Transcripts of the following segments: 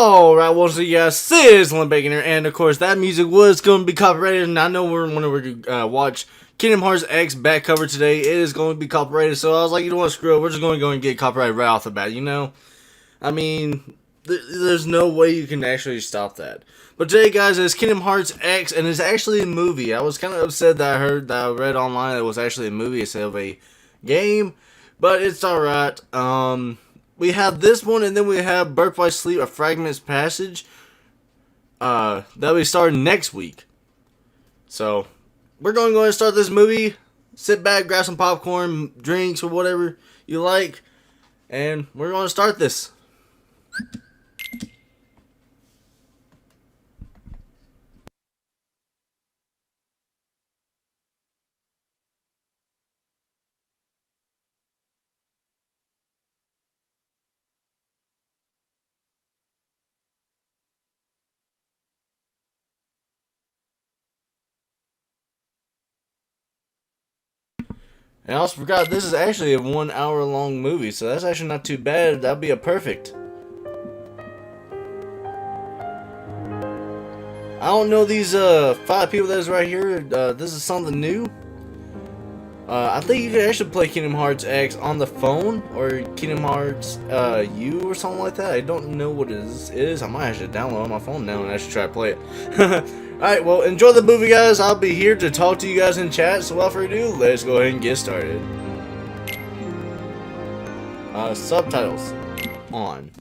Alright, well, so yes, this is Limp Bacon here, and of course, that music was going to be copyrighted, and I know we're going to watch Kingdom Hearts X back cover today. It is going to be copyrighted, so I was like, you don't want to screw it, we're just going to go and get copyrighted right off the bat, you know? I mean, there's no way you can actually stop that. But today, guys, is Kingdom Hearts X, and it's actually a movie. I was kind of upset that I read online that it was actually a movie instead of a game, but it's alright. We have this one, and then we have Birth by Sleep, A Fragment's Passage. That'll be starting next week. So, we're going to go ahead and start this movie. Sit back, grab some popcorn, drinks, or whatever you like. And we're going to start this. And I also forgot, this is actually a 1 hour long movie, so that's actually not too bad. That'd be a perfect. I don't know these 5 people that's right here. This is something new. I think you can actually play Kingdom Hearts X on the phone, or Kingdom Hearts U or something like that. I don't know what it is. I might actually download it on my phone now and actually try to play it. Alright, well, enjoy the movie, guys. I'll be here to talk to you guys in chat, so without further ado, let's go ahead and get started. Subtitles on.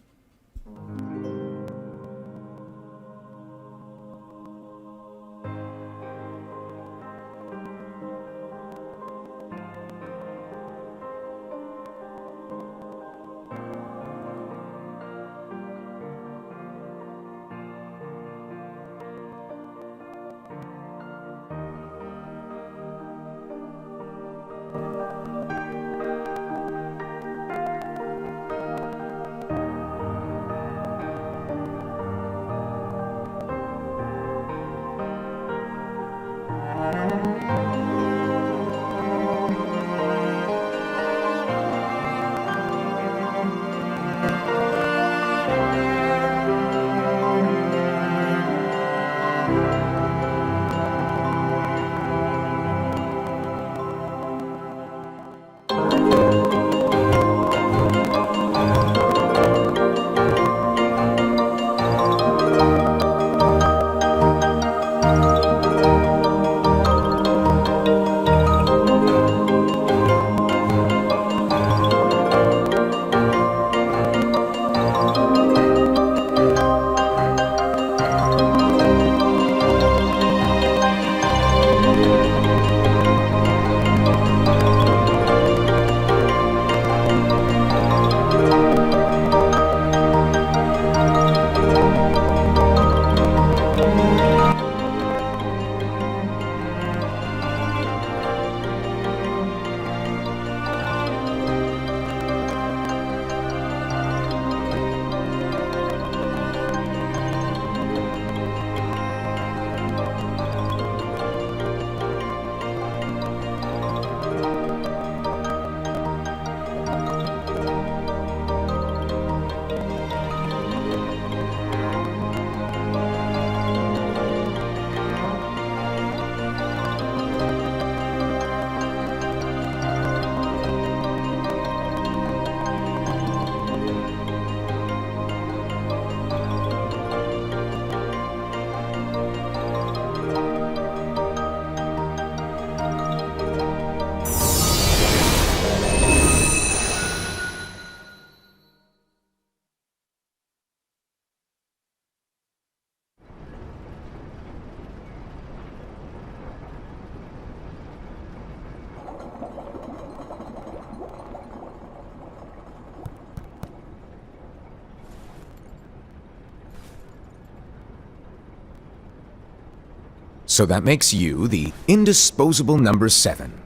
So that makes you the indisposable number 7.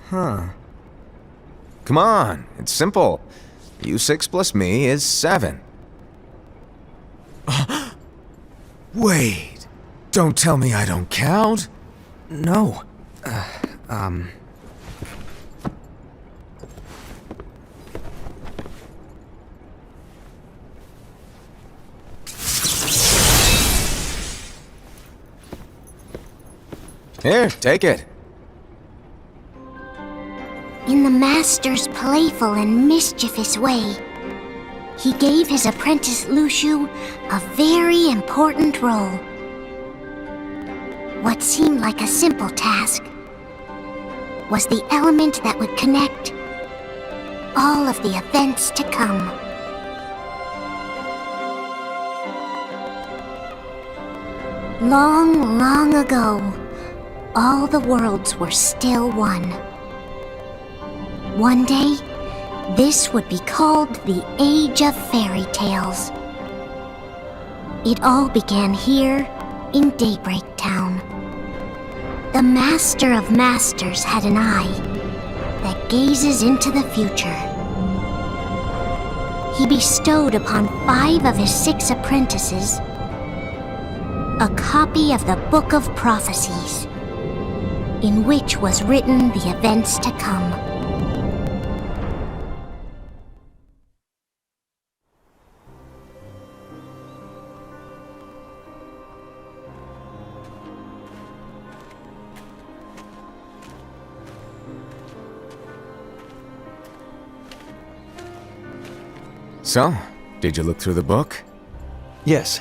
Huh. Come on, it's simple. U6 plus me is 7. Wait, don't tell me I don't count. No. Here, take it. In the Master's playful and mischievous way, he gave his apprentice Luxu a very important role. What seemed like a simple task was the element that would connect all of the events to come. Long, long ago, all the worlds were still one. One day, this would be called the Age of Fairy Tales. It all began here in Daybreak Town. The Master of Masters had an eye that gazes into the future. He bestowed upon 5 of his 6 apprentices a copy of the Book of Prophecies, in which was written the events to come. So, did you look through the book? Yes,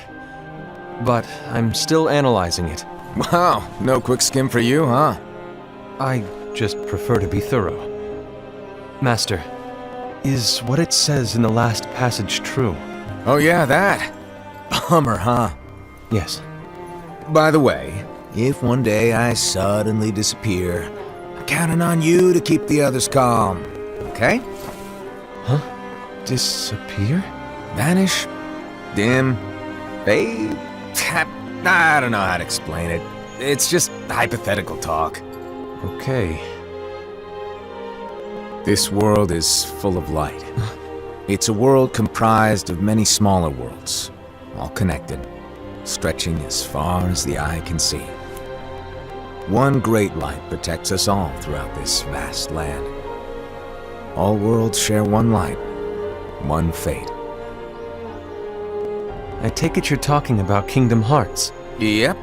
but I'm still analyzing it. Wow, no quick skim for you, huh? I just prefer to be thorough. Master, is what it says in the last passage true? Oh yeah, that. Bummer, huh? Yes. By the way, if one day I suddenly disappear, I'm counting on you to keep the others calm, okay? Huh? Disappear? Vanish, dim, fade. I don't know how to explain it. It's just hypothetical talk. Okay. This world is full of light. It's a world comprised of many smaller worlds, all connected, stretching as far as the eye can see. One great light protects us all throughout this vast land. All worlds share one light, one fate. I take it you're talking about Kingdom Hearts. Yep,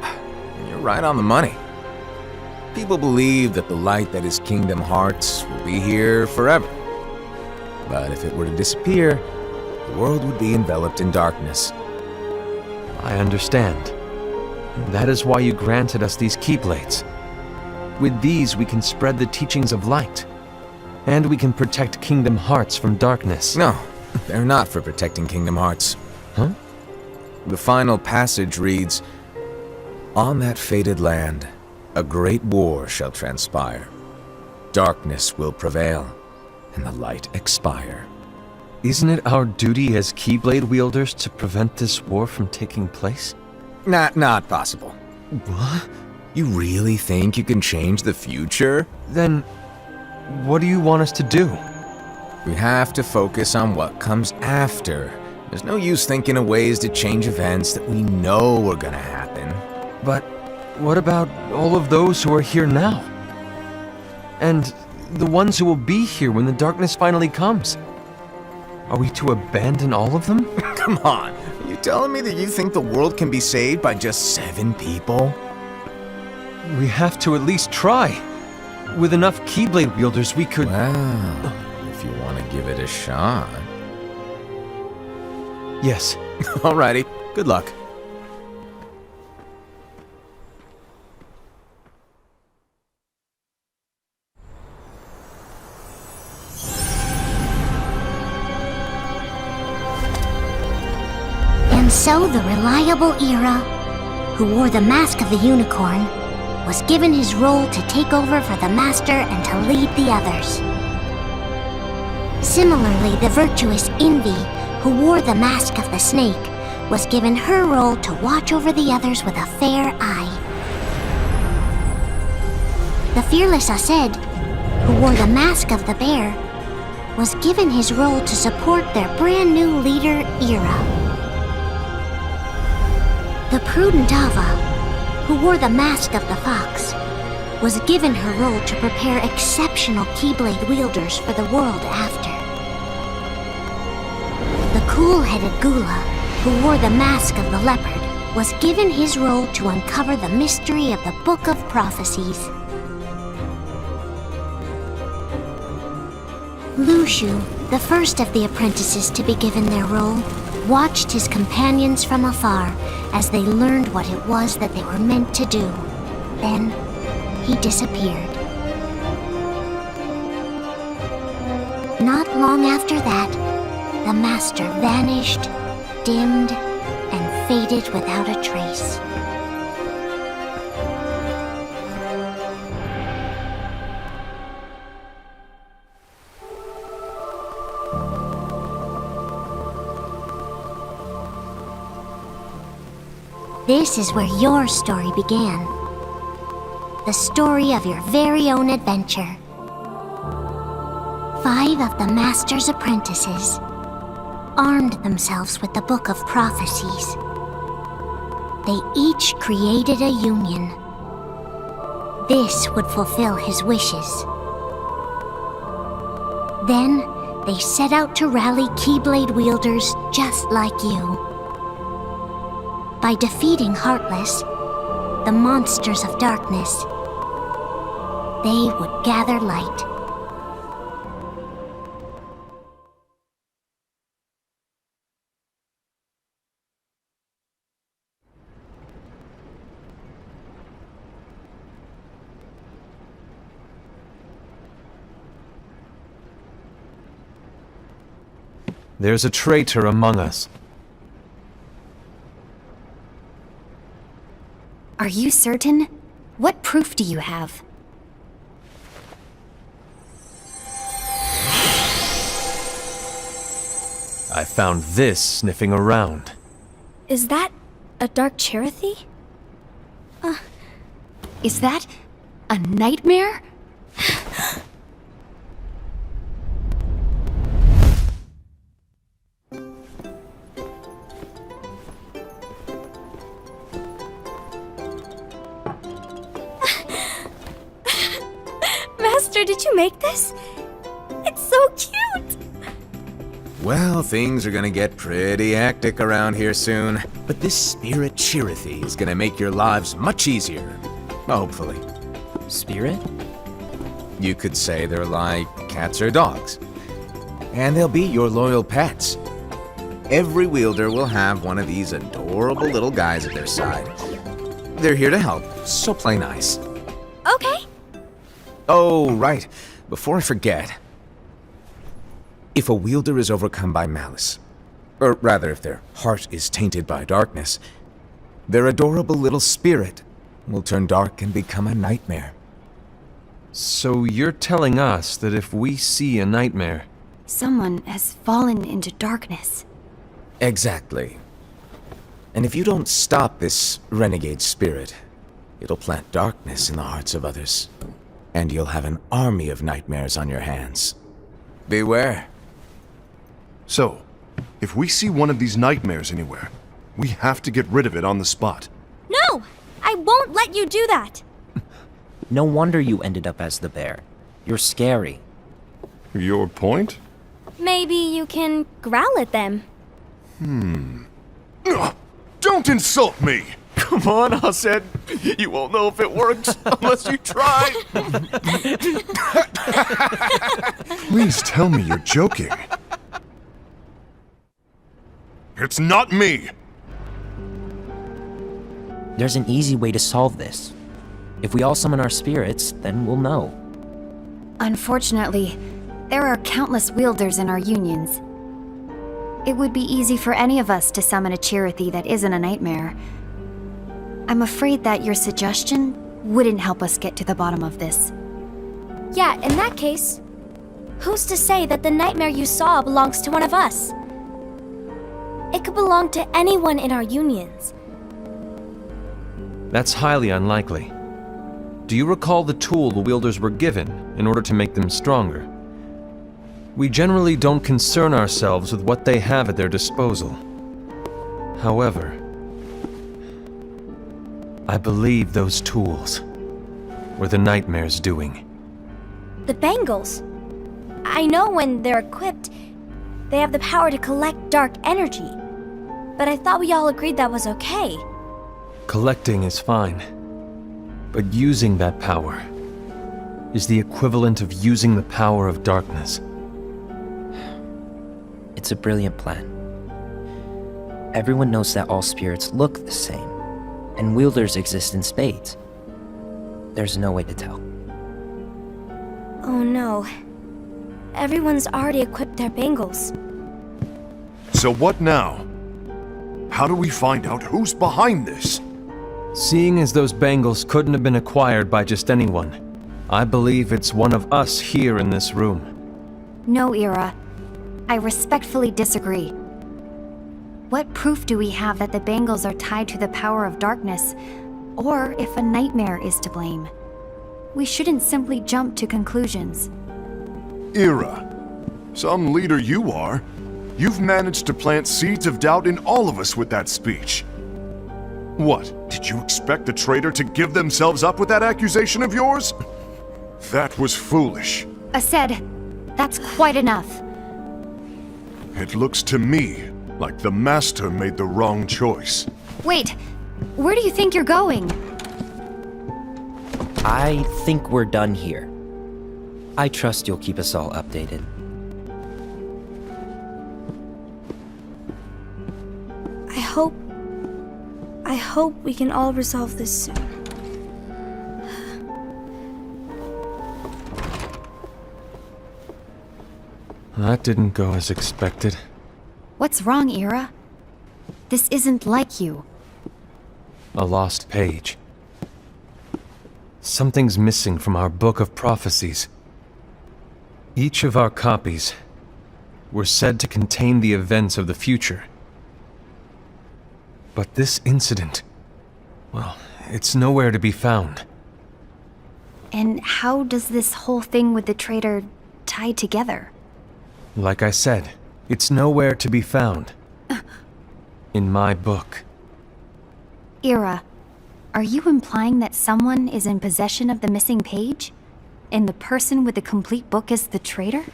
you're right on the money. People believe that the light that is Kingdom Hearts will be here forever. But if it were to disappear, the world would be enveloped in darkness. I understand. That is why you granted us these Keyblades. With these, we can spread the teachings of light. And we can protect Kingdom Hearts from darkness. No, they're not for protecting Kingdom Hearts. Huh? The final passage reads, "On that fated land, a great war shall transpire. Darkness will prevail, and the light expire." Isn't it our duty as Keyblade wielders to prevent this war from taking place? Not possible. What? You really think you can change the future? Then, what do you want us to do? We have to focus on what comes after. There's no use thinking of ways to change events that we know are gonna happen. But what about all of those who are here now? And the ones who will be here when the darkness finally comes? Are we to abandon all of them? Come on, are you telling me that you think the world can be saved by just 7 people? We have to at least try. With enough Keyblade wielders, we could... Well, if you want to give it a shot. Yes. Alrighty, good luck. And so the reliable Ira, who wore the mask of the unicorn, was given his role to take over for the Master and to lead the others. Similarly, the virtuous Envy, who wore the mask of the snake, was given her role to watch over the others with a fair eye. The fearless Aced, who wore the mask of the bear, was given his role to support their brand new leader, Ira. The prudent Ava, who wore the mask of the fox, was given her role to prepare exceptional Keyblade wielders for the world after. The cool-headed Gula, who wore the mask of the leopard, was given his role to uncover the mystery of the Book of Prophecies. Lu Shu, the first of the apprentices to be given their role, watched his companions from afar as they learned what it was that they were meant to do. Then, he disappeared. Not long after that, the master vanished, dimmed, and faded without a trace. This is where your story began. The story of your very own adventure. 5 of the Master's apprentices armed themselves with the Book of Prophecies. They each created a union. This would fulfill his wishes. Then, they set out to rally Keyblade wielders just like you. By defeating Heartless, the monsters of darkness, they would gather light. There's a traitor among us. Are you certain? What proof do you have? I found this sniffing around. Is that a Dark Chirithy? Is that a nightmare? Master, did you make this? It's so cute! Well, things are gonna get pretty hectic around here soon. But this Spirit Chirithy is gonna make your lives much easier. Hopefully. Spirit? You could say they're like cats or dogs. And they'll be your loyal pets. Every wielder will have one of these adorable little guys at their side. They're here to help, so play nice. Okay. Oh, right. Before I forget. If a wielder is overcome by malice, or rather if their heart is tainted by darkness, their adorable little spirit will turn dark and become a nightmare. So you're telling us that if we see a nightmare... Someone has fallen into darkness. Exactly. And if you don't stop this renegade spirit, it'll plant darkness in the hearts of others. And you'll have an army of nightmares on your hands. Beware. So, if we see one of these nightmares anywhere, we have to get rid of it on the spot. No! I won't let you do that! No wonder you ended up as the bear. You're scary. Your point? Maybe you can growl at them. Don't insult me! Come on, Hassad. You won't know if it works unless you try. Please tell me you're joking. It's not me! There's an easy way to solve this. If we all summon our spirits, then we'll know. Unfortunately, there are countless wielders in our unions. It would be easy for any of us to summon a Chirithy that isn't a nightmare. I'm afraid that your suggestion wouldn't help us get to the bottom of this. Yeah, in that case, who's to say that the nightmare you saw belongs to one of us? It could belong to anyone in our unions. That's highly unlikely. Do you recall the tool the wielders were given in order to make them stronger? We generally don't concern ourselves with what they have at their disposal. However, I believe those tools were the nightmare's doing. The bangles. I know when they're equipped, they have the power to collect dark energy. But I thought we all agreed that was okay. Collecting is fine, but using that power is the equivalent of using the power of darkness. It's a brilliant plan. Everyone knows that all spirits look the same, and wielders exist in spades. There's no way to tell. Oh no. Everyone's already equipped their bangles. So what now? How do we find out who's behind this? Seeing as those bangles couldn't have been acquired by just anyone, I believe it's one of us here in this room. No, Ira. I respectfully disagree. What proof do we have that the bangles are tied to the power of darkness, or if a nightmare is to blame? We shouldn't simply jump to conclusions. Ira, some leader you are. You've managed to plant seeds of doubt in all of us with that speech. What, did you expect the traitor to give themselves up with that accusation of yours? That was foolish. Aced, that's quite enough. It looks to me like the Master made the wrong choice. Wait, where do you think you're going? I think we're done here. I trust you'll keep us all updated. I hope we can all resolve this soon. That didn't go as expected. What's wrong, Ira? This isn't like you. A lost page. Something's missing from our book of prophecies. Each of our copies were said to contain the events of the future. But this incident, well, it's nowhere to be found. And how does this whole thing with the traitor tie together? Like I said, it's nowhere to be found. In my book. Ira, are you implying that someone is in possession of the missing page? And the person with the complete book is the traitor?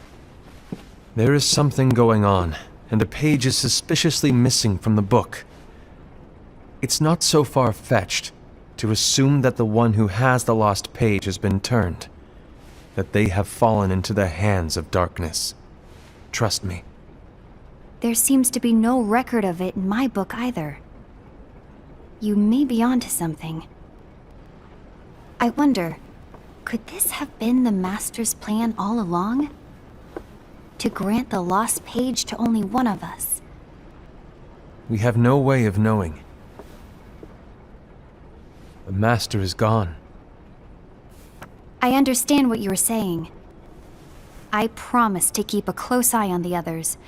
There is something going on, and the page is suspiciously missing from the book. It's not so far-fetched to assume that the one who has the lost page has been turned, that they have fallen into the hands of darkness. Trust me. There seems to be no record of it in my book either. You may be onto something. I wonder, could this have been the Master's plan all along? To grant the lost page to only one of us? We have no way of knowing. The Master is gone. I understand what you are saying. I promise to keep a close eye on the others.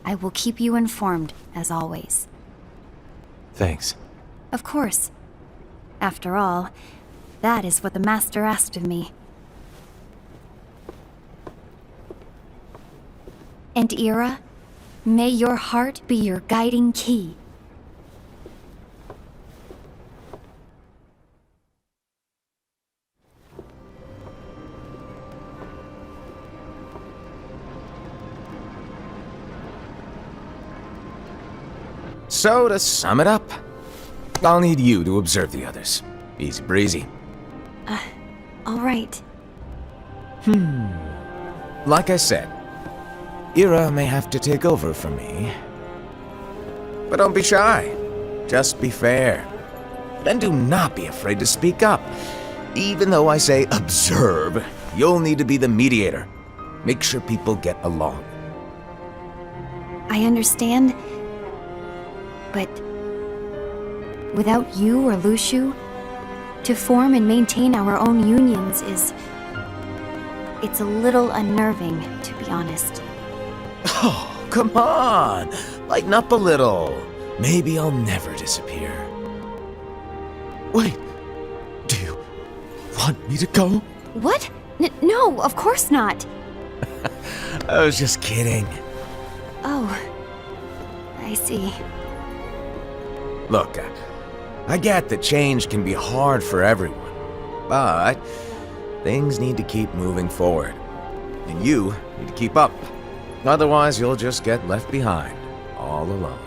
I will keep you informed, as always. Thanks. Of course. After all, that is what the Master asked of me. And Ira, may your heart be your guiding key. So, to sum it up, I'll need you to observe the others. Easy breezy. All right. Like I said, Ira may have to take over for me. But don't be shy. Just be fair. And do not be afraid to speak up. Even though I say observe, you'll need to be the mediator. Make sure people get along. I understand. But without you or Luxu, to form and maintain our own unions it's a little unnerving, to be honest. Oh, come on! Lighten up a little. Maybe I'll never disappear. Wait, do you want me to go? What? No, of course not. I was just kidding. Oh, I see. Look, I get that change can be hard for everyone, but things need to keep moving forward. And you need to keep up. Otherwise, you'll just get left behind, all alone.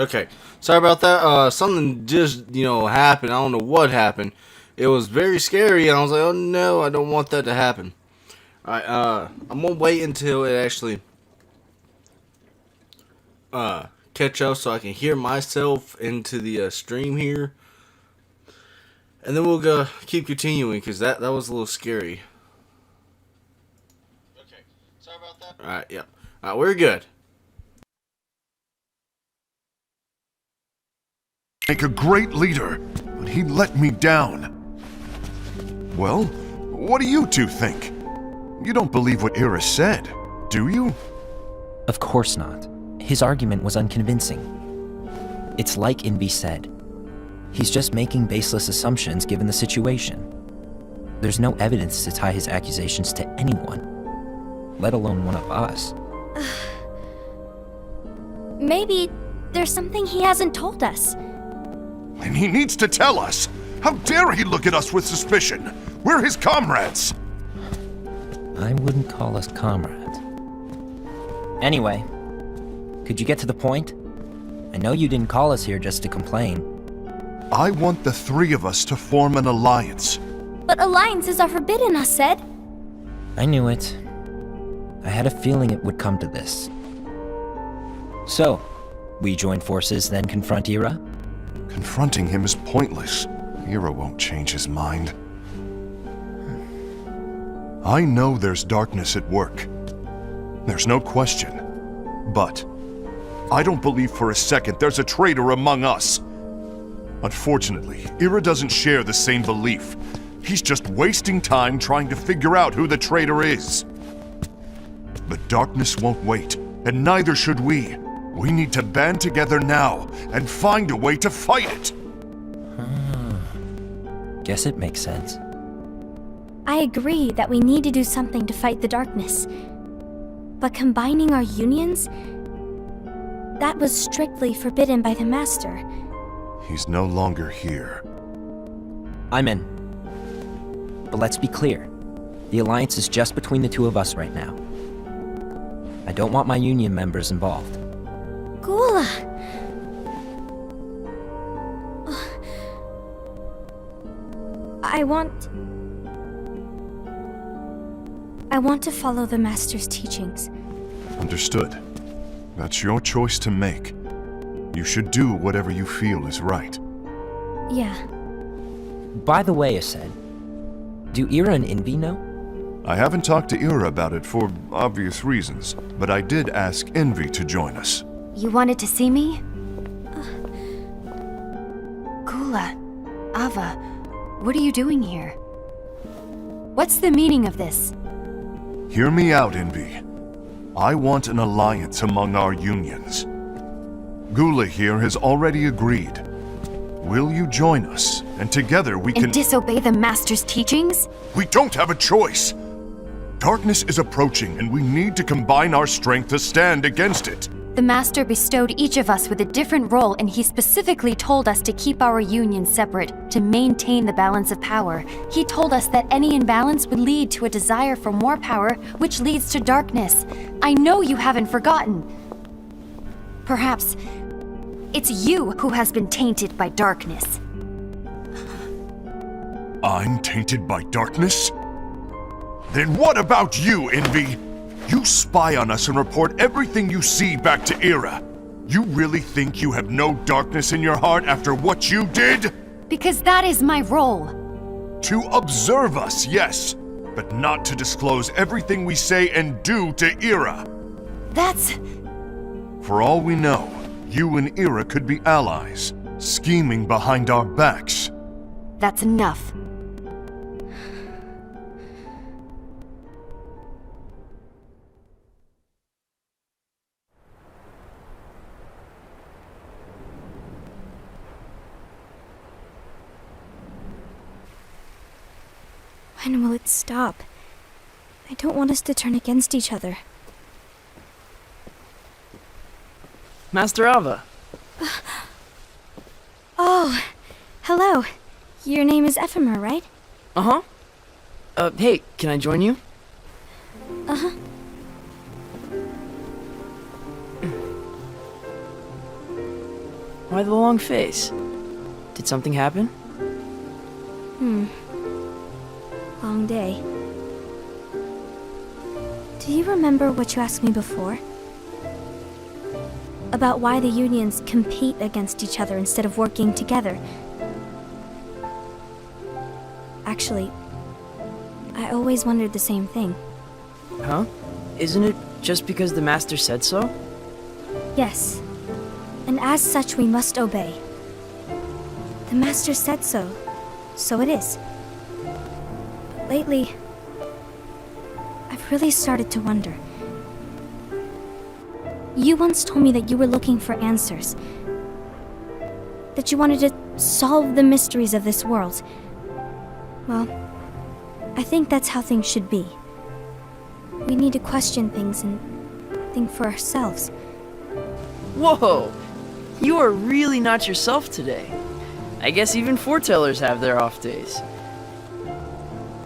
Okay, sorry about that. Something just, happened. I don't know what happened. It was very scary, and I was like, oh no, I don't want that to happen. Alright, I'm gonna wait until it actually catch up so I can hear myself into the stream here. And then we'll go keep continuing, because that was a little scary. Okay, sorry about that. Alright, yeah. Alright, we're good. Make a great leader, but he let me down. Well, what do you two think? You don't believe what Ira said, do you? Of course not. His argument was unconvincing. It's like Invi said. He's just making baseless assumptions given the situation. There's no evidence to tie his accusations to anyone, let alone one of us. Maybe there's something he hasn't told us. And he needs to tell us! How dare he look at us with suspicion? We're his comrades! I wouldn't call us comrades. Anyway, could you get to the point? I know you didn't call us here just to complain. I want the three of us to form an alliance. But alliances are forbidden, us said. I knew it. I had a feeling it would come to this. So, we join forces, then confront Ira? Confronting him is pointless. Ira won't change his mind. I know there's darkness at work. There's no question. But I don't believe for a second there's a traitor among us. Unfortunately, Ira doesn't share the same belief. He's just wasting time trying to figure out who the traitor is. But darkness won't wait, and neither should we. We need to band together now and find a way to fight it. Guess it makes sense. I agree that we need to do something to fight the darkness. But combining our unions? That was strictly forbidden by the Master. He's no longer here. I'm in. But let's be clear. The alliance is just between the two of us right now. I don't want my union members involved. Gula! I want to follow the Master's teachings. Understood. That's your choice to make. You should do whatever you feel is right. Yeah. By the way, Ased, do Ira and Invi know? I haven't talked to Ira about it for obvious reasons, but I did ask Envy to join us. You wanted to see me? Gula, Ava, what are you doing here? What's the meaning of this? Hear me out, Envy. I want an alliance among our unions. Gula here has already agreed. Will you join us? And together we can— And disobey the Master's teachings? We don't have a choice! Darkness is approaching, and we need to combine our strength to stand against it. The Master bestowed each of us with a different role, and he specifically told us to keep our union separate, to maintain the balance of power. He told us that any imbalance would lead to a desire for more power, which leads to darkness. I know you haven't forgotten. Perhaps it's you who has been tainted by darkness. I'm tainted by darkness? Then what about you, Envy? You spy on us and report everything you see back to Ira. You really think you have no darkness in your heart after what you did? Because that is my role. To observe us, yes, but not to disclose everything we say and do to Ira. That's... For all we know, you and Ira could be allies, scheming behind our backs. That's enough. When will it stop? I don't want us to turn against each other. Master Ava. Oh, hello. Your name is Ephemer, right? Uh-huh. Hey, can I join you? Uh-huh. Why the long face? Did something happen? Long day. Do you remember what you asked me before? About why the unions compete against each other instead of working together. Actually, I always wondered the same thing. Huh? Isn't it just because the Master said so? Yes. And as such, we must obey. The Master said so. So it is. Lately, I've really started to wonder. You once told me that you were looking for answers. That you wanted to solve the mysteries of this world. Well, I think that's how things should be. We need to question things and think for ourselves. Whoa! You are really not yourself today. I guess even foretellers have their off days.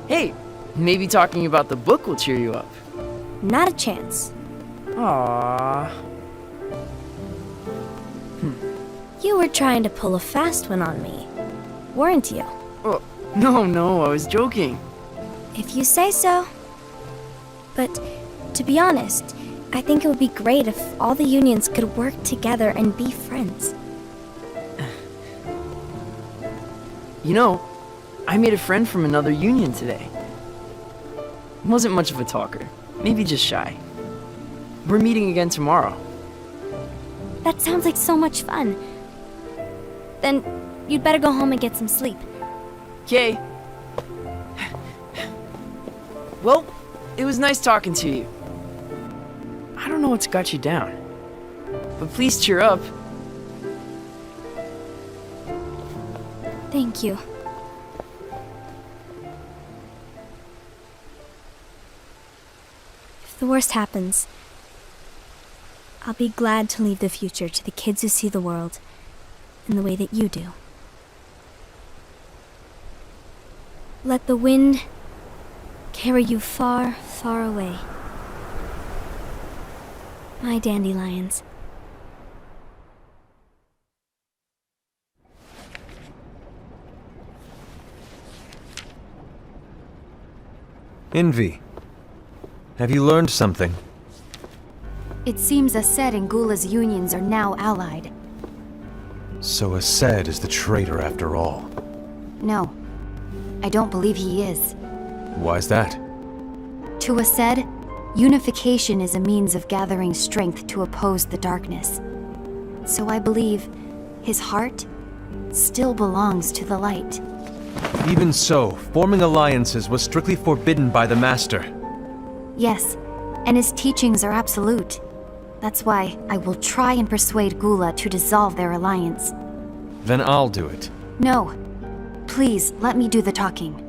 Hey, maybe talking about the book will cheer you up. Not a chance. Aww. You were trying to pull a fast one on me, weren't you? Oh, no, I was joking. If you say so. But, to be honest, I think it would be great if all the unions could work together and be friends. You know, I made a friend from another union today. Wasn't much of a talker, maybe just shy. We're meeting again tomorrow. That sounds like so much fun. Then, you'd better go home and get some sleep. Okay. Well, it was nice talking to you. I don't know what's got you down, but please cheer up. Thank you. If the worst happens, I'll be glad to leave the future to the kids who see the world in the way that you do. Let the wind carry you far, far away. My dandelions. Envy. Have you learned something? It seems Aced and Gula's unions are now allied. So Aced is the traitor after all. No, I don't believe he is. Why's that? To Aced, unification is a means of gathering strength to oppose the darkness. So I believe his heart still belongs to the light. Even so, forming alliances was strictly forbidden by the Master. Yes, and his teachings are absolute. That's why I will try and persuade Gula to dissolve their alliance. Then I'll do it. No. Please, let me do the talking.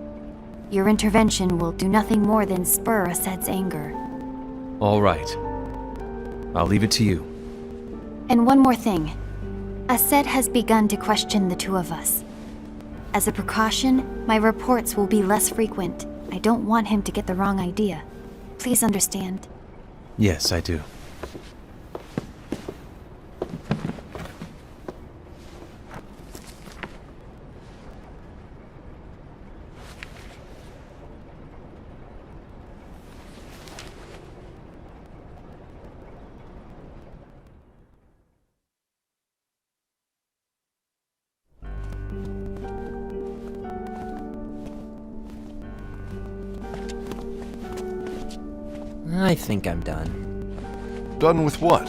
Your intervention will do nothing more than spur Aced's anger. All right. I'll leave it to you. And one more thing. Aced has begun to question the two of us. As a precaution, my reports will be less frequent. I don't want him to get the wrong idea. Please understand. Yes, I do. I think I'm done. Done with what?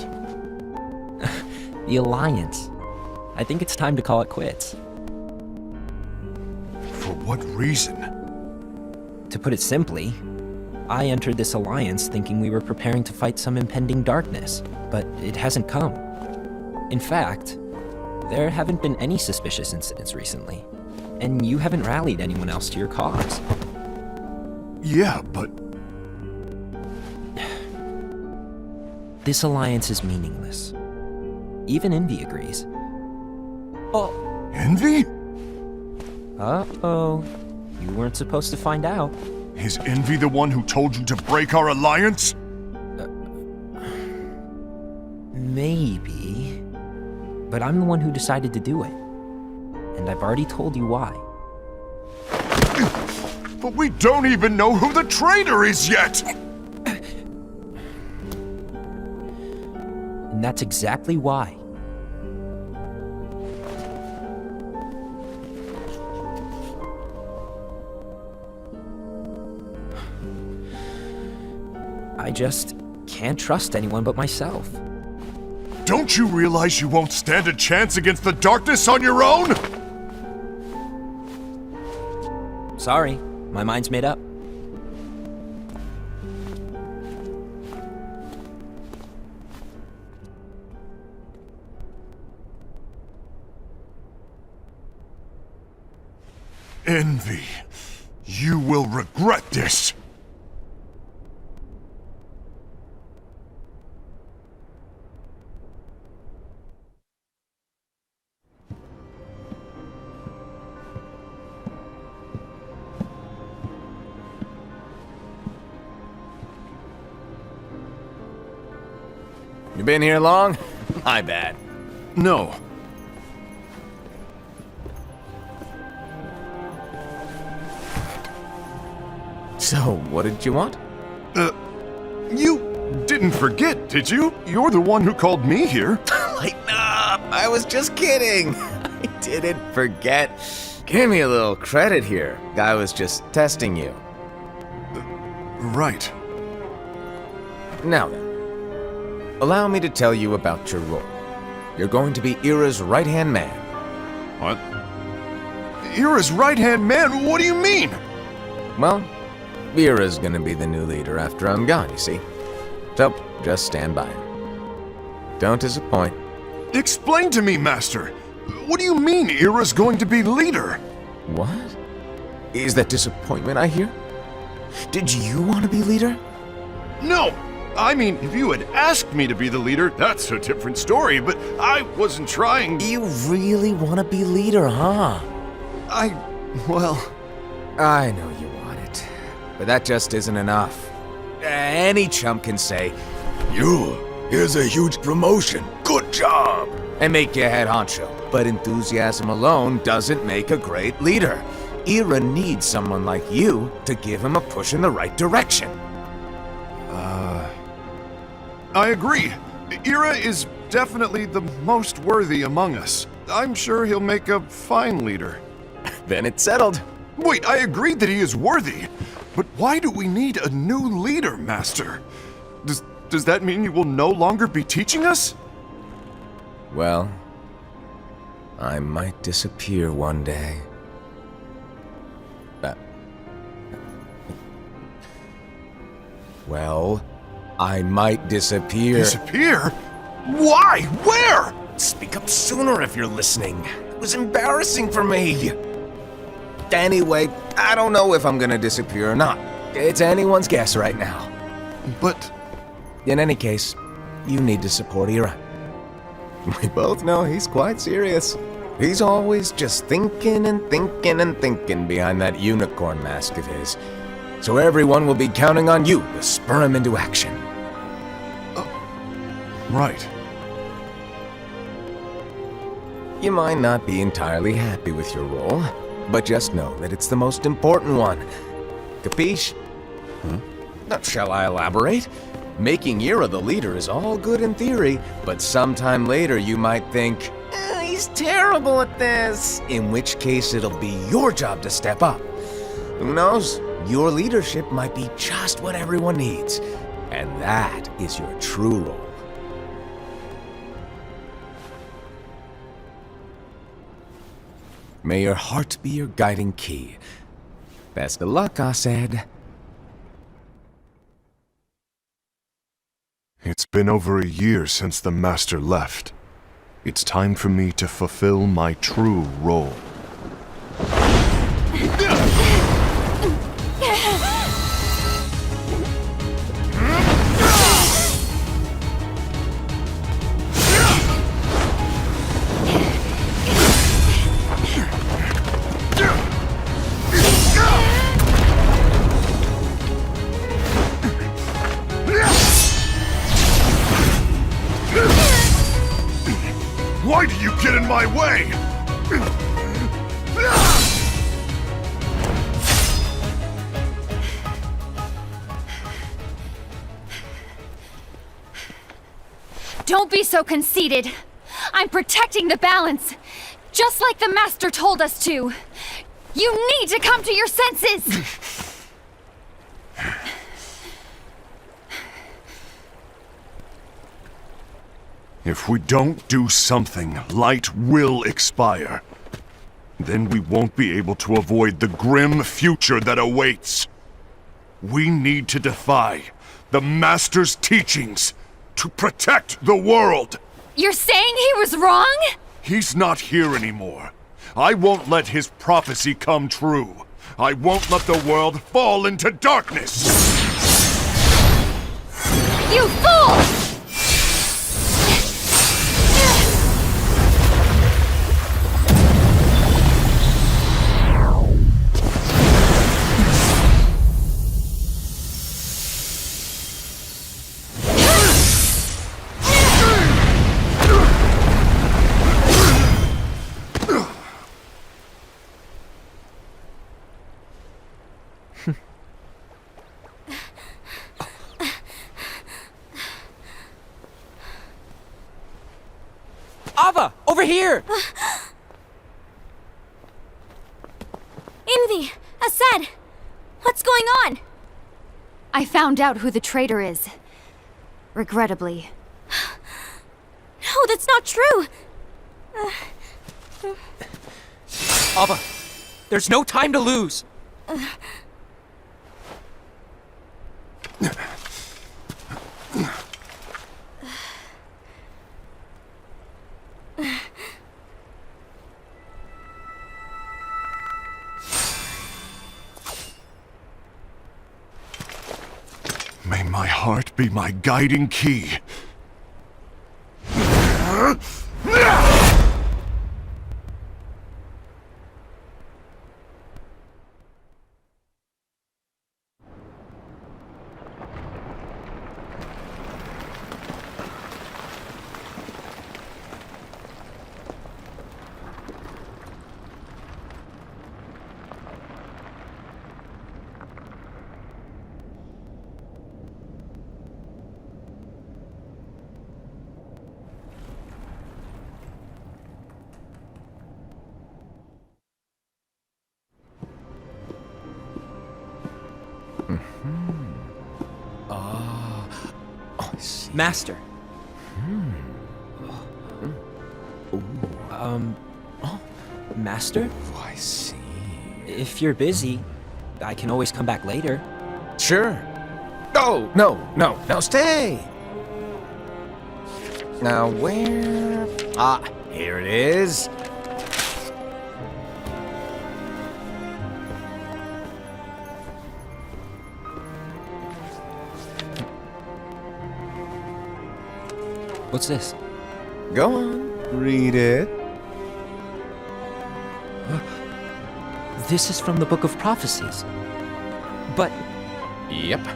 The Alliance. I think it's time to call it quits. For what reason? To put it simply, I entered this alliance thinking we were preparing to fight some impending darkness, but it hasn't come. In fact, there haven't been any suspicious incidents recently, and you haven't rallied anyone else to your cause. Yeah, but... This alliance is meaningless. Even Envy agrees. Oh. Envy? Uh-oh. You weren't supposed to find out. Is Envy the one who told you to break our alliance? Maybe. But I'm the one who decided to do it. And I've already told you why. But we don't even know who the traitor is yet! And that's exactly why. I just can't trust anyone but myself. Don't you realize you won't stand a chance against the darkness on your own? Sorry, my mind's made up. Envy. You will regret this. You been here long? My bad. No. So, what did you want? You didn't forget, did you? You're the one who called me here. Lighten up! I was just kidding. I didn't forget. Give me a little credit here. I was just testing you. Right. Now then, allow me to tell you about your role. You're going to be Ira's right-hand man. What? Ira's right-hand man? What do you mean? Well, Ira's gonna be the new leader after I'm gone, you see. So, just stand by. Don't disappoint. Explain to me, Master. What do you mean Ira's going to be leader? What? Is that disappointment I hear? Did you want to be leader? No! I mean, if you had asked me to be the leader, that's a different story, but I wasn't trying. You really want to be leader, huh? Well... I know you want it, but that just isn't enough. Any chump can say, here's a huge promotion, good job, and make you head honcho. But enthusiasm alone doesn't make a great leader. Ira needs someone like you to give him a push in the right direction. I agree. Ira is definitely the most worthy among us. I'm sure he'll make a fine leader. Then it's settled. Wait, I agreed that he is worthy. But why do we need a new leader, Master? Does that mean you will no longer be teaching us? Well, I might disappear one day. Well, I might disappear. Disappear? Why? Where? Speak up sooner if you're listening. It was embarrassing for me. Anyway, I don't know if I'm gonna disappear or not. It's anyone's guess right now. But... In any case, you need to support Ira. We both know he's quite serious. He's always just thinking and thinking and thinking behind that unicorn mask of his. So everyone will be counting on you to spur him into action. Right. You might not be entirely happy with your role, but just know that it's the most important one. Capiche? Now, shall I elaborate? Making Ira the leader is all good in theory, but sometime later you might think, he's terrible at this. In which case it'll be your job to step up. Who knows? Your leadership might be just what everyone needs. And that is your true role. May your heart be your guiding key. Best of luck, Asaad. It's been over a year since the Master left. It's time for me to fulfill my true role. Why do in my way! Don't be so conceited. I'm protecting the balance, just like the Master told us to. You need to come to your senses! If we don't do something, light will expire. Then we won't be able to avoid the grim future that awaits. We need to defy the Master's teachings to protect the world. You're saying he was wrong? He's not here anymore. I won't let his prophecy come true. I won't let the world fall into darkness. You fool! Ava, over here! Envy! Assad! What's going on? I found out who the traitor is. Regrettably. No, that's not true! Ava, there's no time to lose! May my heart be my guiding key. Master. Master? Oh, I see. If you're busy, I can always come back later. Sure. Oh, no, stay! Now, where... Ah, here it is. What's this? Go on, read it. This is from the Book of Prophecies. But Yep.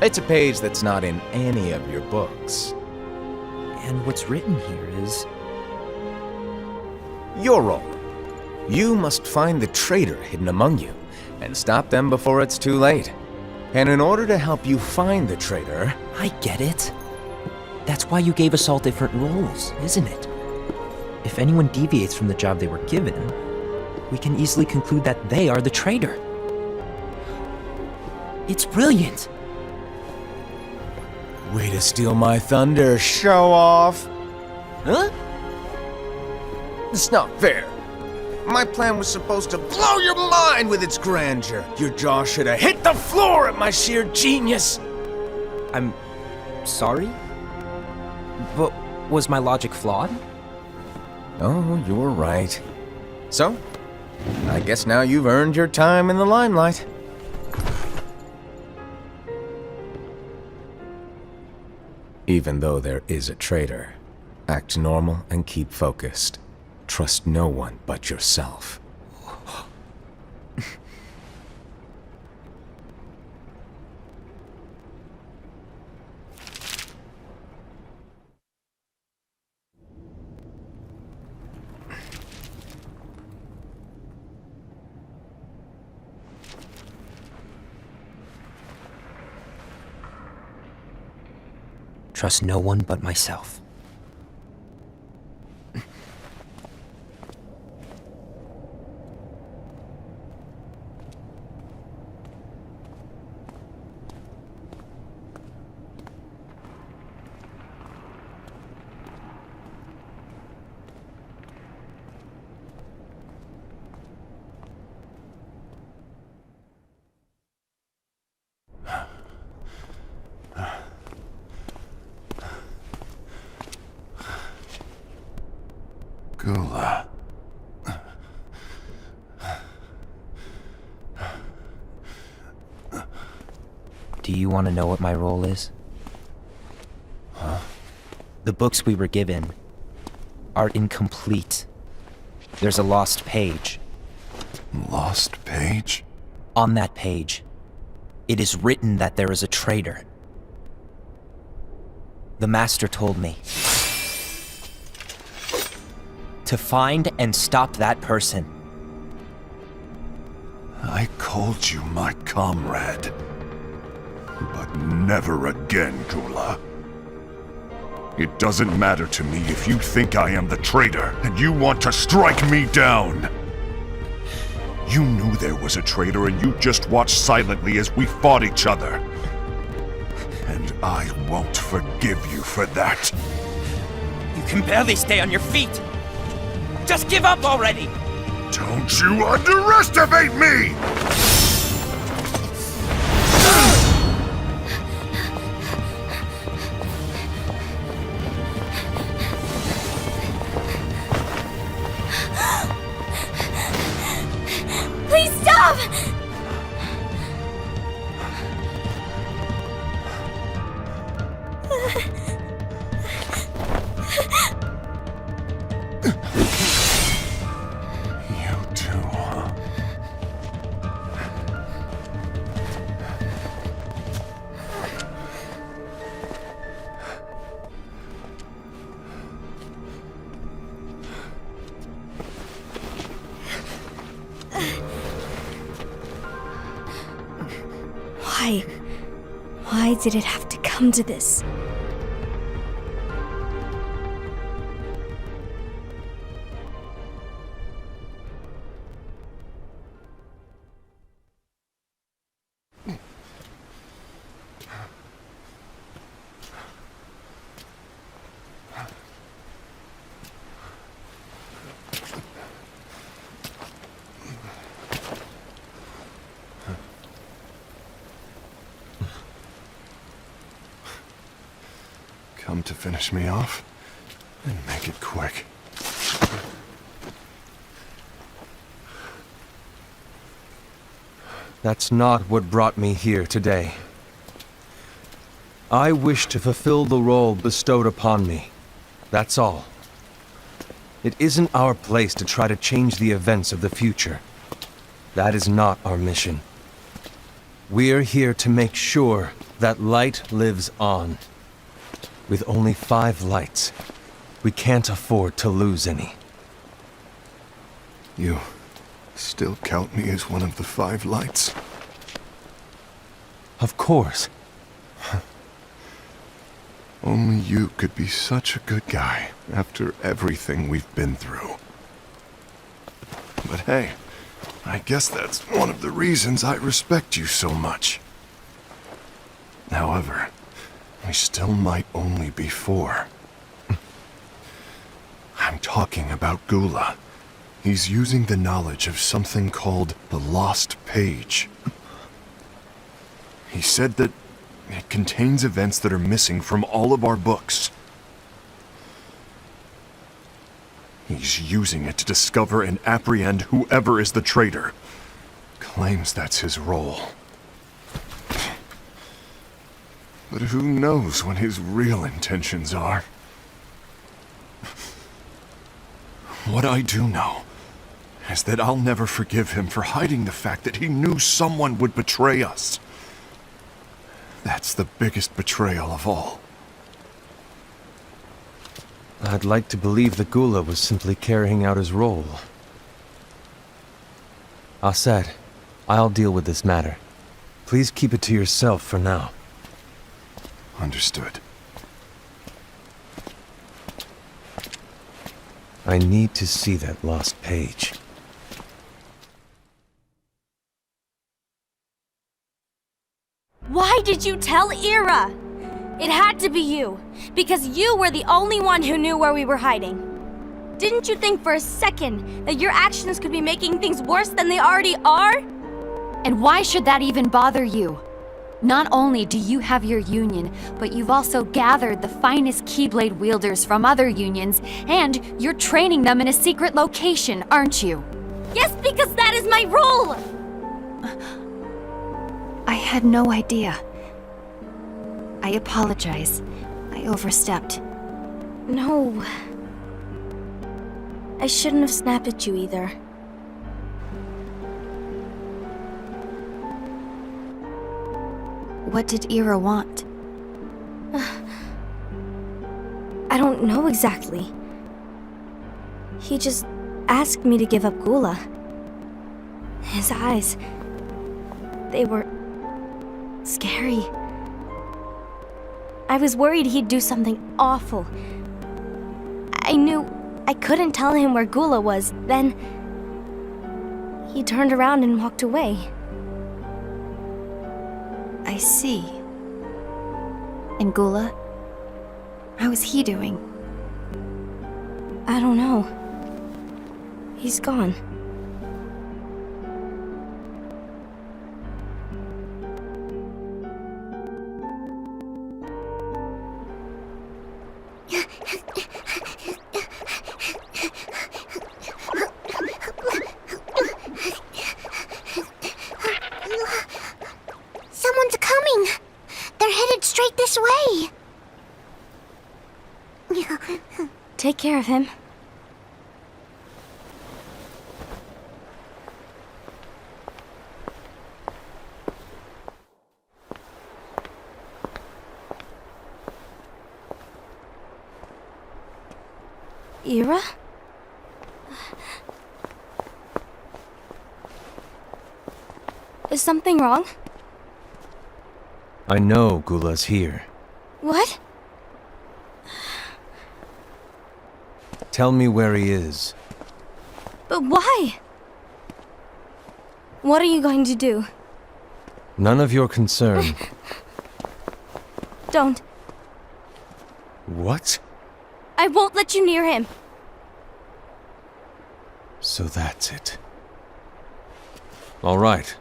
It's a page that's not in any of your books. and what's written here is Your role. You must find the traitor hidden among you, and stop them before it's too late. And in order to help you find the traitor... I get it. That's why you gave us all different roles, isn't it? If anyone deviates from the job they were given, we can easily conclude that they are the traitor. It's brilliant. Way to steal my thunder, show off! Huh? It's not fair. My plan was supposed to blow your mind with its grandeur. Your jaw should have hit the floor at my sheer genius. I'm sorry? But was my logic flawed? Oh, you're right. So, I guess now you've earned your time in the limelight. Even though there is a traitor, act normal and keep focused. Trust no one but yourself. Trust no one but myself. Gula. Do you want to know what my role is? Huh? The books we were given are incomplete. There's a lost page. Lost page? On that page, it is written that there is a traitor. The Master told me to find and stop that person. I called you my comrade. But never again, Gula. It doesn't matter to me if you think I am the traitor and you want to strike me down. You knew there was a traitor and you just watched silently as we fought each other. And I won't forgive you for that. You can barely stay on your feet. Just give up already! Don't you underestimate me! Please stop! You too, huh? Why? Why did it have to come to this? Come to finish me off? And make it quick. That's not what brought me here today. I wish to fulfill the role bestowed upon me. That's all. It isn't our place to try to change the events of the future. That is not our mission. We're here to make sure that light lives on. With only 5 lights, we can't afford to lose any. You still count me as one of the 5 lights? Of course. Only you could be such a good guy after everything we've been through. But hey, I guess that's one of the reasons I respect you so much. However, we still might only be 4. I'm talking about Gula. He's using the knowledge of something called the Lost Page. He said that it contains events that are missing from all of our books. He's using it to discover and apprehend whoever is the traitor. Claims that's his role. But who knows what his real intentions are? What I do know is that I'll never forgive him for hiding the fact that he knew someone would betray us. That's the biggest betrayal of all. I'd like to believe that Gula was simply carrying out his role. Aset, I'll deal with this matter. Please keep it to yourself for now. Understood. I need to see that lost page. Why did you tell Ira? It had to be you, because you were the only one who knew where we were hiding. Didn't you think for a second that your actions could be making things worse than they already are? And why should that even bother you? Not only do you have your union, but you've also gathered the finest Keyblade wielders from other unions, and you're training them in a secret location, aren't you? Yes, because that is my role! I had no idea. I apologize. I overstepped. No. I shouldn't have snapped at you either. What did Ira want? I don't know exactly. He just asked me to give up Gula. His eyes, they were scary. I was worried he'd do something awful. I knew I couldn't tell him where Gula was. Then he turned around and walked away. I see. And Gula? How is he doing? I don't know. He's gone. Someone's coming! They're headed straight this way! Take care of him. Ira? Is something wrong? I know Gula's here. What? Tell me where he is. But why? What are you going to do? None of your concern. Don't. What? I won't let you near him. So that's it. All right.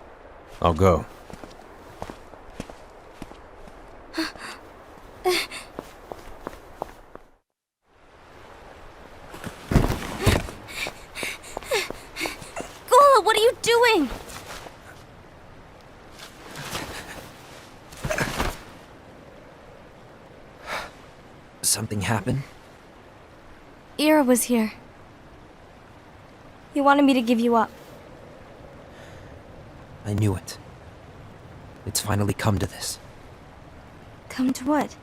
I'll go. Gula, what are you doing? Something happened? Ira was here. He wanted me to give you up. I knew it. It's finally come to this. Come to what?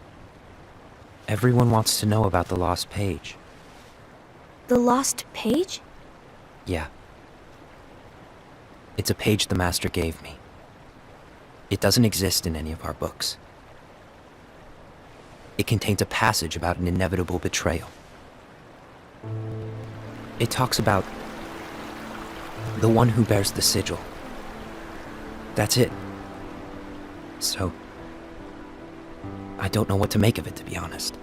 Everyone wants to know about the lost page. The lost page? Yeah. It's a page the Master gave me. It doesn't exist in any of our books. It contains a passage about an inevitable betrayal. It talks about the one who bears the sigil. That's it. So, I don't know what to make of it, to be honest.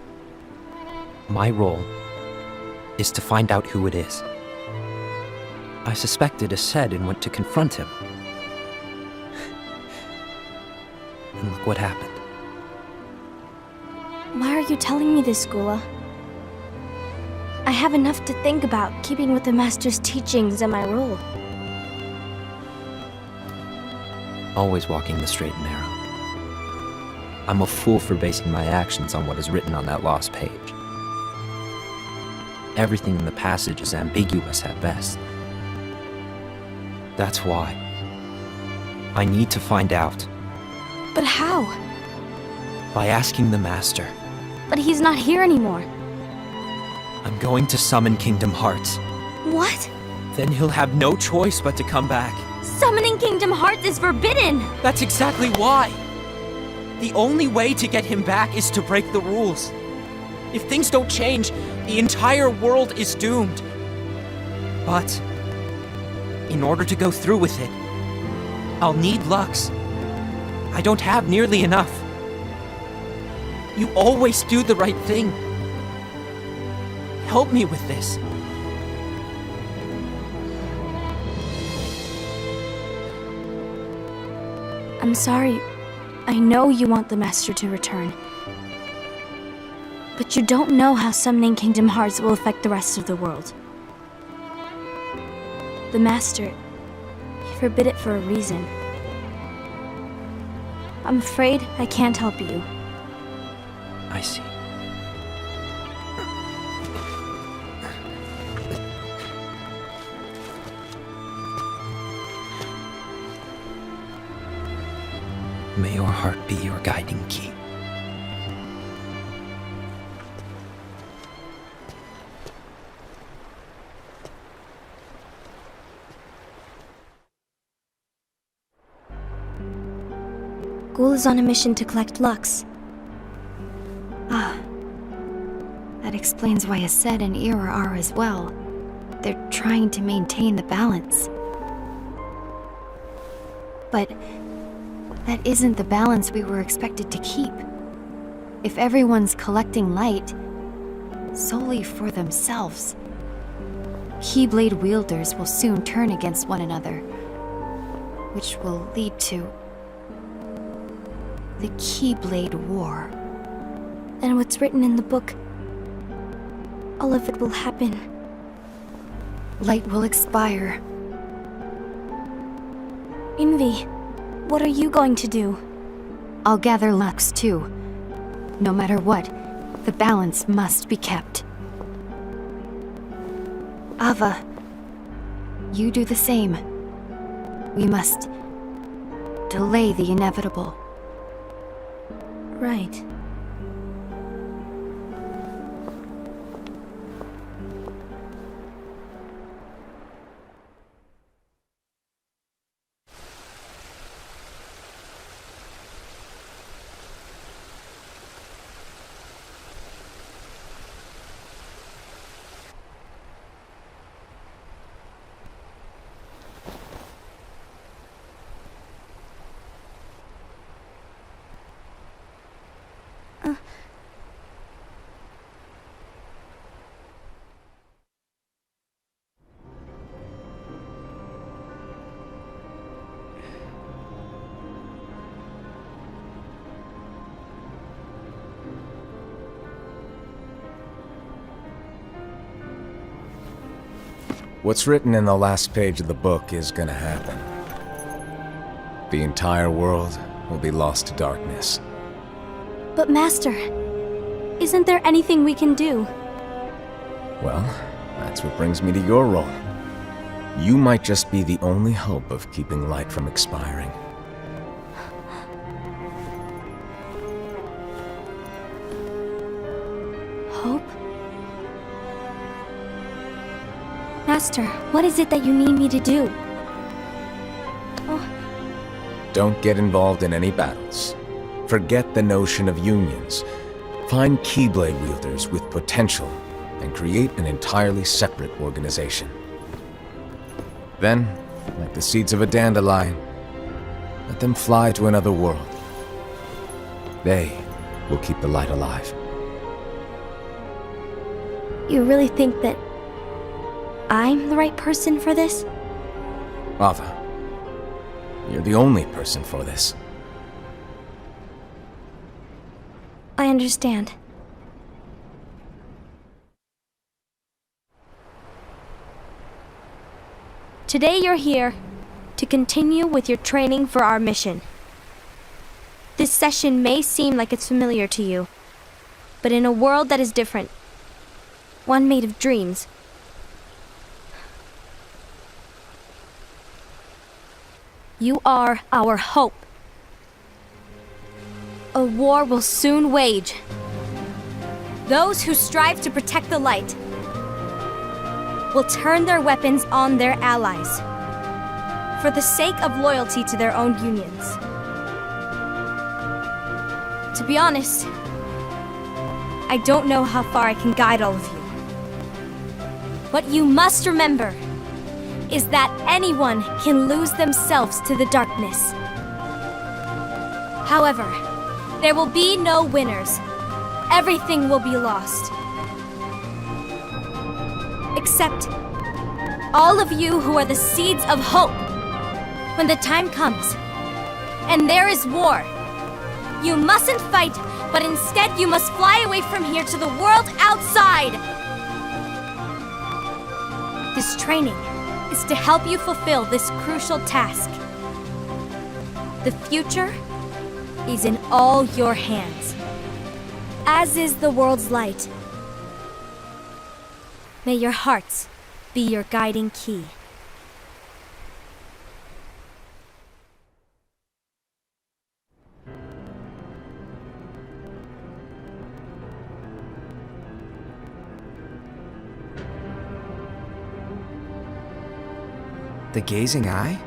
My role is to find out who it is. I suspected Aced and went to confront him. And look what happened. Why are you telling me this, Gula? I have enough to think about, keeping with the Master's teachings and my role. Always walking the straight and narrow. I'm a fool for basing my actions on what is written on that lost page. Everything in the passage is ambiguous at best. That's why I need to find out. But how? By asking the Master. But he's not here anymore. I'm going to summon Kingdom Hearts. What? Then he'll have no choice but to come back. Summoning Kingdom Hearts is forbidden! That's exactly why! The only way to get him back is to break the rules. If things don't change, the entire world is doomed. But in order to go through with it, I'll need Lux. I don't have nearly enough. You always do the right thing. Help me with this. I'm sorry. I know you want the Master to return. But you don't know how summoning Kingdom Hearts will affect the rest of the world. The Master, he forbid it for a reason. I'm afraid I can't help you. I see. May your heart be your guiding key. Ghoul is on a mission to collect Lux. Ah. That explains why Aced and Ira are as well. They're trying to maintain the balance. But that isn't the balance we were expected to keep. If everyone's collecting light solely for themselves, Keyblade wielders will soon turn against one another, which will lead to the Keyblade War. And what's written in the book, all of it will happen. Light will expire. Envy, what are you going to do? I'll gather Lux too. No matter what, the balance must be kept. Ava, you do the same. We must delay the inevitable. Right. What's written in the last page of the book is gonna happen. The entire world will be lost to darkness. But Master, isn't there anything we can do? Well, that's what brings me to your role. You might just be the only hope of keeping light from expiring. Hope? Master, what is it that you need me to do? Don't get involved in any battles. Forget the notion of unions. Find Keyblade wielders with potential and create an entirely separate organization. Then, like the seeds of a dandelion, let them fly to another world. They will keep the light alive. You really think that I'm the right person for this? Ava, you're the only person for this. I understand. Today you're here to continue with your training for our mission. This session may seem like it's familiar to you, but in a world that is different, one made of dreams, you are our hope. A war will soon wage. Those who strive to protect the light will turn their weapons on their allies for the sake of loyalty to their own unions. To be honest, I don't know how far I can guide all of you. What you must remember is that anyone can lose themselves to the darkness. However, there will be no winners. Everything will be lost. Except all of you who are the seeds of hope. When the time comes, and there is war, you mustn't fight, but instead you must fly away from here to the world outside. This training is to help you fulfill this crucial task. The future is in all your hands, as is the world's light. May your hearts be your guiding key. The Gazing Eye?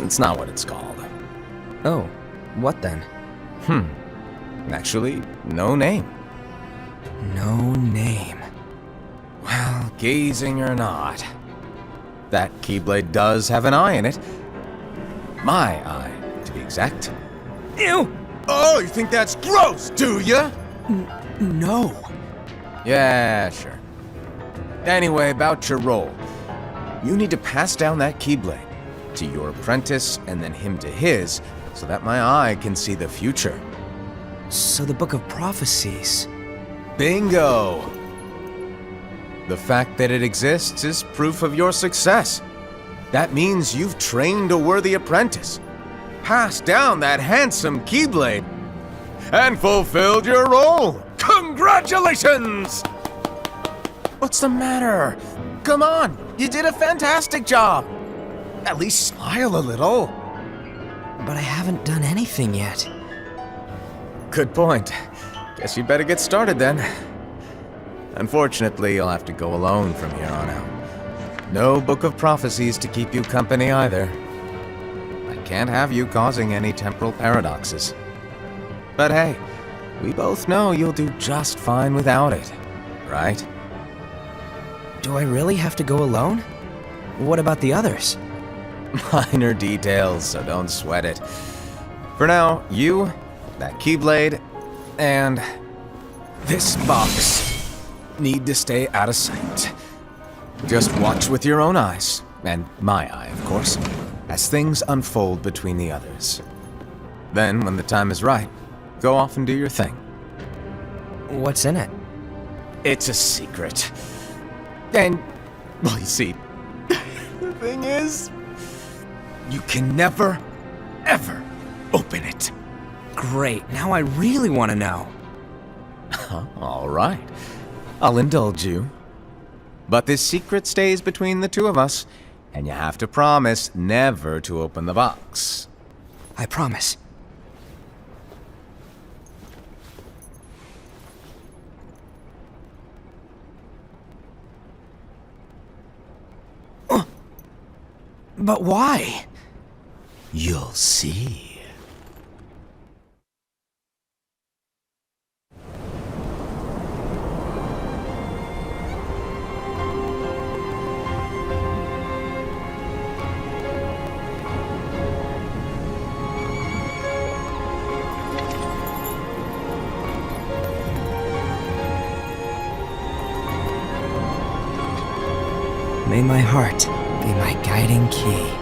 It's not what it's called. Oh, what then? Actually, no name. No name. Well, gazing or not, that Keyblade does have an eye in it. My eye, to be exact. Ew! Oh, you think that's gross, do ya? No. Yeah, sure. Anyway, about your role. You need to pass down that Keyblade to your apprentice and then him to his, so that my eye can see the future. So the Book of Prophecies. Bingo! The fact that it exists is proof of your success. That means you've trained a worthy apprentice, passed down that handsome Keyblade, and fulfilled your role. Congratulations! What's the matter? Come on, you did a fantastic job. At least smile a little. But I haven't done anything yet. Good point. Guess you better get started then. Unfortunately, you'll have to go alone from here on out. No Book of Prophecies to keep you company either. I can't have you causing any temporal paradoxes. But hey, we both know you'll do just fine without it, right? Do I really have to go alone? What about the others? Minor details, so don't sweat it. For now, you, that Keyblade, and this box need to stay out of sight. Just watch with your own eyes, and my eye, of course, as things unfold between the others. Then, when the time is right, go off and do your thing. What's in it? It's a secret. And, well, you see, the thing is, you can never, ever open it. Great, now I really want to know. All right. I'll indulge you. But this secret stays between the two of us, and you have to promise never to open the box. I promise. But why? You'll see. May my heart be my guiding key.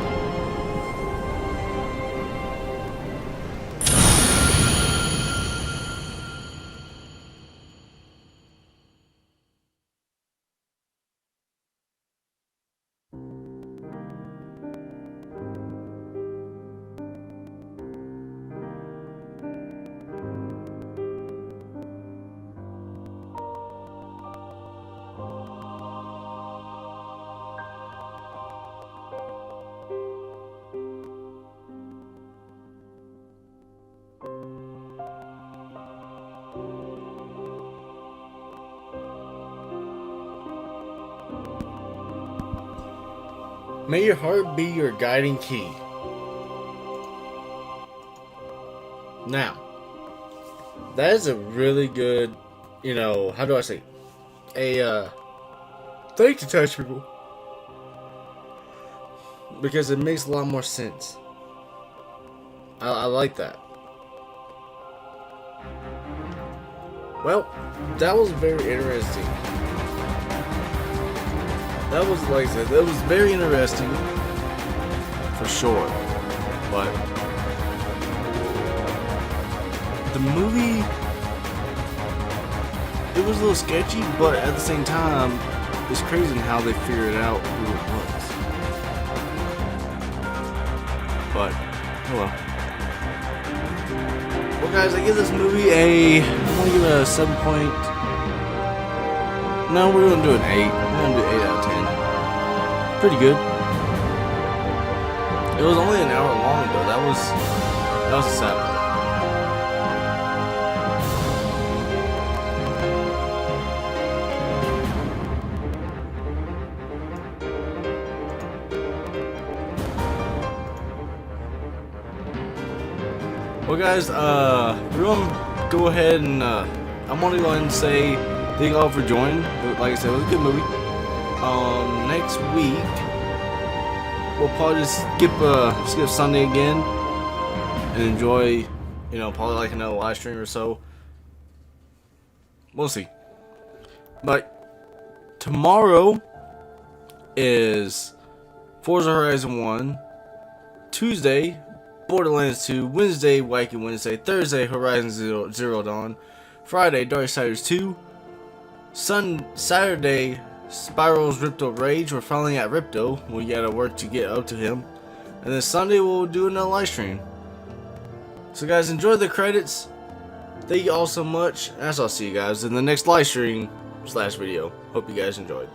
May your heart be your guiding key. Now, that is a really good, you know, how do I say, a thing to touch people, because it makes a lot more sense. I like that. Well, that was very interesting. That was, like I said, that was very interesting, for sure. But the movie, it was a little sketchy, but at the same time, it's crazy how they figured out who it was. But, oh well. Well guys, I give this movie I'm gonna give it a 7 point. No, we're gonna do an 8. We're gonna do 8 out of 10. Pretty good. It was only an hour long though. That was a sad part. Well guys, we're gonna go ahead and I'm gonna go ahead and say thank you all for joining. Like I said, it was a good movie. Next week we'll probably just skip Sunday again and enjoy, you know, probably like another live stream or so. We'll see. But tomorrow is Forza Horizon 1. Tuesday, Borderlands 2, Wednesday, Wacky Wednesday, Thursday, Horizon Zero Dawn, Friday, Darksiders 2, Saturday, Spyro's Ripto Rage. We're finally at Ripto. We gotta work to get up to him. And then Sunday, we'll do another live stream. So guys, enjoy the credits. Thank you all so much. As I'll see you guys in the next live stream / video. Hope you guys enjoyed.